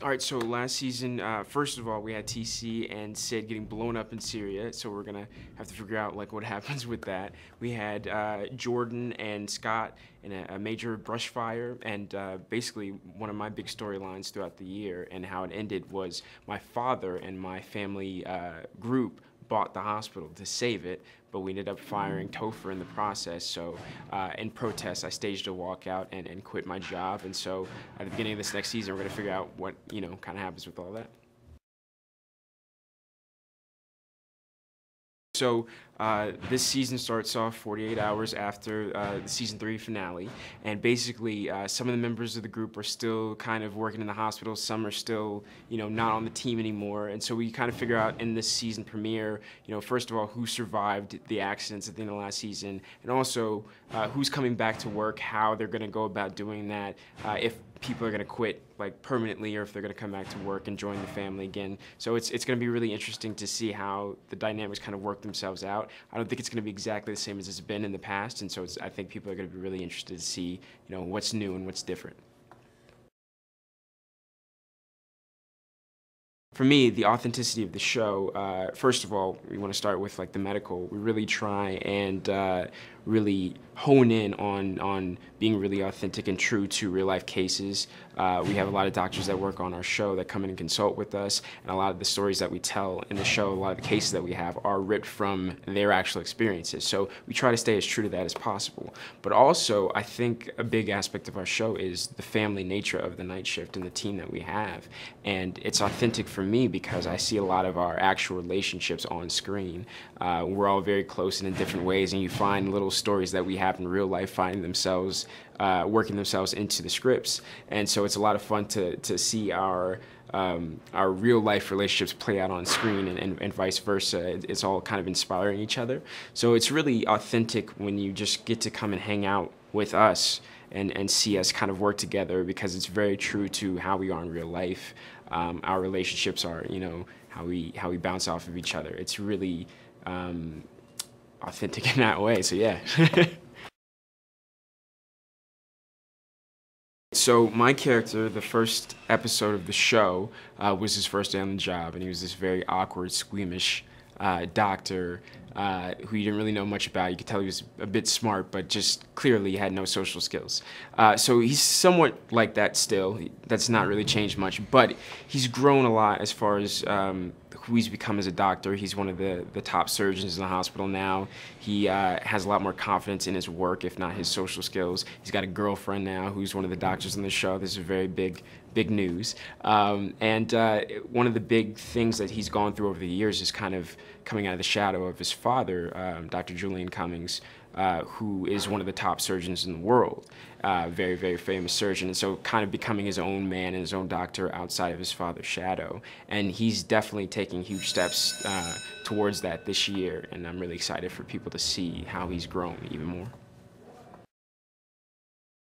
All right, so last season, first of all, we had TC and Sid getting blown up in Syria, so we're gonna have to figure out like what happens with that. We had Jordan and Scott in a major brush fire, and basically one of my big storylines throughout the year and how it ended was my father and my family group bought the hospital to save it, but we ended up firing Topher in the process. So in protest, I staged a walkout and quit my job. And so at the beginning of this next season, we're gonna figure out what, kind of happens with all that. So this season starts off 48 hours after the season 3 finale, and basically some of the members of the group are still kind of working in the hospital. Some are still, not on the team anymore, and so we kind of figure out in this season premiere, first of all, who survived the accidents at the end of last season, and also who's coming back to work, how they're going to go about doing that, if people are going to quit like permanently or if they're going to come back to work and join the family again. So it's going to be really interesting to see how the dynamics kind of work themselves out. I don't think it's going to be exactly the same as it's been in the past, and so I think people are going to be really interested to see, what's new and what's different. For me, the authenticity of the show, first of all, we want to start with like the medical. We really try and really hone in on being really authentic and true to real life cases. We have a lot of doctors that work on our show that come in and consult with us, and a lot of the stories that we tell in the show, a lot of the cases that we have are ripped from their actual experiences. So we try to stay as true to that as possible. But also, I think a big aspect of our show is the family nature of the night shift and the team that we have. And it's authentic for me because I see a lot of our actual relationships on screen. We're all very close and in different ways, and you find little stories that we have in real life finding themselves, working themselves into the scripts. And so it's a lot of fun to see our real life relationships play out on screen and vice versa. It's all kind of inspiring each other. So it's really authentic when you just get to come and hang out with us and see us kind of work together, because it's very true to how we are in real life. Our relationships are, how we bounce off of each other. It's really authentic in that way, so yeah. So my character, the first episode of the show, was his first day on the job, and he was this very awkward, squeamish doctor who you didn't really know much about. You could tell he was a bit smart, but just clearly had no social skills. So he's somewhat like that still. That's not really changed much, but he's grown a lot as far as who he's become as a doctor. He's one of the top surgeons in the hospital now. He has a lot more confidence in his work, if not his social skills. He's got a girlfriend now who's one of the doctors on the show. This is very big news. And one of the big things that he's gone through over the years is kind of coming out of the shadow of his father, Dr. Julian Cummings, who is one of the top surgeons in the world, very, very famous surgeon, and so kind of becoming his own man and his own doctor outside of his father's shadow. And he's definitely taking huge steps towards that this year, and I'm really excited for people to see how he's grown even more.